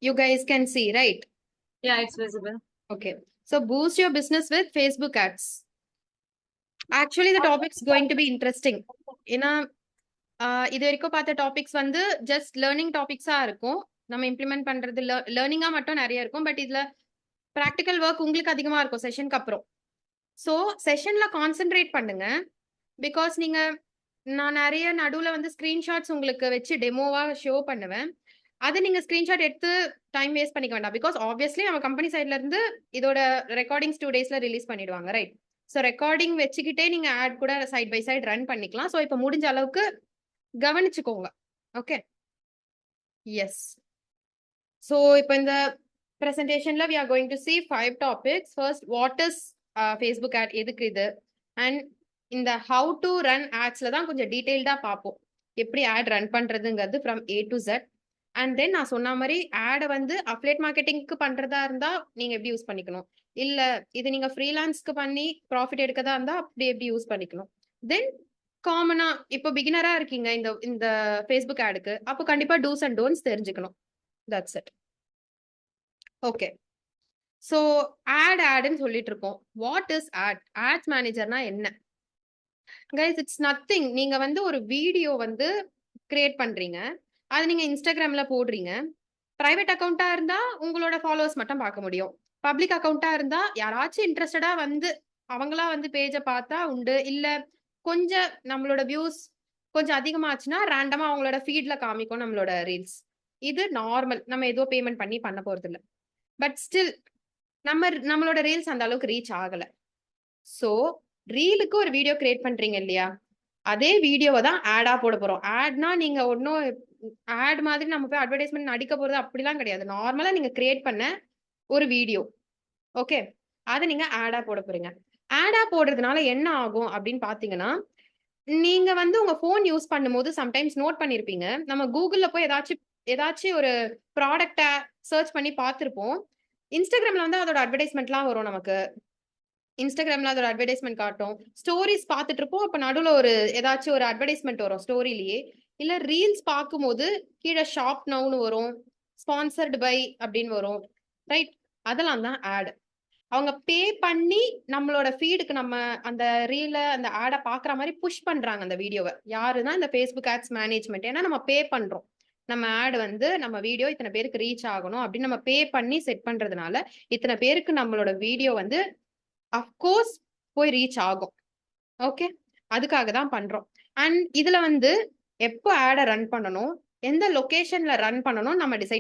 you guys can see, right? Yeah, it's visible. Okay. So boost your business with Facebook ads. Actually, the topic's going to be interesting. ஏன்னா இது வரைக்கும் பார்த்த topics வந்து just learning டாபிக்ஸா இருக்கும். நம்ம implement பண்றது லேர்னிங்கா மட்டும் நிறைய இருக்கும். பட் இதுல ப்ராக்டிக்கல் ஒர்க் உங்களுக்கு அதிகமா இருக்கும் செஷனுக்கு அப்புறம். ஸோ செஷன்ல கான்சென்ட்ரேட் பண்ணுங்க. பிகாஸ் நீங்க நான் நிறைய நடுவுல வந்து ஸ்கிரீன்ஷாட்ஸ் உங்களுக்கு வச்சு டெமோவா ஷோ பண்ணுவேன். அதை நீங்க ஸ்கிரீன்ஷாட் எடுத்து டைம் வேஸ்ட் பண்ணிக்க வேண்டாம். பிகாஸ் ஆப்வியஸ்லி நம்ம கம்பெனி சைட்ல இருந்து இதோட ரெக்கார்டிங்ஸ் 2 daysல ரிலீஸ் பண்ணிடுவாங்க, ரைட்? ஸோ ரெக்கார்டிங் வச்சுக்கிட்டே நீங்க ஆட் கூட சைட் பை சைட் ரன் பண்ணிக்கலாம். ஸோ இப்போ முடிஞ்ச அளவுக்கு கவனிச்சுக்கோங்க. Okay, S. ஸோ இப்போ இந்த பிரசன்டேஷன்ல we are going to see 5 topics. First, what is Facebook ad, எதுக்கு இது, அண்ட் இந்த how to run adsல தான் கொஞ்சம் டீடைல்டா பார்ப்போம். எப்படி ஆட் ரன் பண்றதுங்கிறது from A to Z. And then நான் சொன்ன மாதிரி ஆடை வந்து அஃபிலியேட் மார்க்கெட்டிங்க்கு பண்றதா இருந்தா நீங்க எப்படி யூஸ் பண்ணிக்கணும், இல்ல இது நீங்க ஃப்ரீலான்ஸ்க்கு பண்ணி ப்ராஃபிட் எடுக்கதா இருந்தா அப்படி எப்படி யூஸ் பண்ணிக்கணும். தென் காமனா இப்போ பிகினரா இருக்கீங்க இந்த ஃபேஸ்புக் ஆடுக்கு, அப்போ கண்டிப்பா டூஸ் அண்ட் டோன்ட்ஸ் தெரிஞ்சுக்கணும். That's it. ஓகே, ஸோ ஆடுன்னு சொல்லிட்டு இருக்கோம். வாட் இஸ் ஆட்ஸ் மேனேஜர்னா என்ன? Guys, it's nothing. நீங்க வந்து ஒரு வீடியோ வந்து கிரியேட் பண்றீங்க, அது நீங்க இன்ஸ்டாகிராம்ல போடுறீங்க. பிரைவேட் அக்கௌண்டா இருந்தா உங்களோட ஃபாலோவர்ஸ் மட்டும் பார்க்க முடியும். பப்ளிக் அக்கௌண்டா இருந்தா யாராச்சும் இன்ட்ரெஸ்டடா வந்து அவங்களா வந்து பேஜை பார்த்தா உண்டு. இல்ல கொஞ்சம் நம்மளோட வியூஸ் கொஞ்சம் அதிகமாச்சுன்னா ரேண்டமா அவங்களோட ஃபீட்ல காமிக்கும் நம்மளோட ரீல்ஸ். இது நார்மல், நம்ம ஏதோ பேமெண்ட் பண்ணி பண்ண போறது இல்லை. பட் ஸ்டில் நம்மளோட ரீல்ஸ் அந்த அளவுக்கு ரீச் ஆகல. ஸோ ரீலுக்கு ஒரு வீடியோ கிரியேட் பண்றீங்க இல்லையா, அதே வீடியோவை தான் ஆடா போட போறோம். ஆட்னா நீங்க ஒன்னும் ஆட் மாதிரி நம்ம போய் அட்வர்டைஸ்மெண்ட் நடிக்க போறது அப்படிலாம் கிடையாது. நார்மலா நீங்க கிரியேட் பண்ண ஒரு வீடியோ, ஓகே, அதை நீங்க ஆடா போட போறீங்க. ஆடா போடுறதுனால என்ன ஆகும் அப்படின்னு பாத்தீங்கன்னா, நீங்க வந்து உங்க போன் யூஸ் பண்ணும்போது சம்டைம்ஸ் நோட் பண்ணிருப்பீங்க, நம்ம கூகுள்ல போய் ஏதாச்சும் ஒரு ப்ராடக்டை சர்ச் பண்ணி பார்த்திருப்போம். இன்ஸ்டாகிராம்ல வந்து அதோட அட்வர்டைஸ்மெண்ட்லாம் வரும். நமக்கு இன்ஸ்டாகிராம்ல அதோட அட்வர்டைஸ்மெண்ட் காட்டும். ஸ்டோரிஸ் பார்த்துட்டு இருப்போம், அப்ப நடுவுல ஏதாச்சும் ஒரு அட்வர்டைஸ்மெண்ட் வரும் ஸ்டோரியிலேயே. இல்ல ரீல்ஸ் பார்க்கும்போது கீழே ஷாப் நவுன்னு வரும், ஸ்பான்சர்டு பை அப்படின்னு வரும், ரைட்? அதெல்லாம் தான் ஆட். அவங்க பே பண்ணி நம்மளோட ஃபீடுக்கு நம்ம அந்த ரீல அந்த ஆடை பாக்குற மாதிரி புஷ் பண்றாங்க அந்த வீடியோவை. யாருன்னா இந்த ஃபேஸ்புக் ஆட்ஸ் மேனேஜ்மெண்ட். ஏன்னா நம்ம பே பண்றோம், நம்ம ஆட் வந்து நம்ம வீடியோ இத்தனை பேருக்கு ரீச் ஆகணும் அப்படின்னு நம்ம பே பண்ணி செட் பண்றதுனால இத்தனை பேருக்கு நம்மளோட வீடியோ வந்து அஃப்கோர்ஸ் போய் ரீச் ஆகும். ஓகே, அதுக்காக தான் பண்றோம். அண்ட் இதுல வந்து எப்போ ஆடை ரன் பண்ணணும், எந்த லொகேஷன்ல ரன் பண்ணணும் நம்ம டிசைட்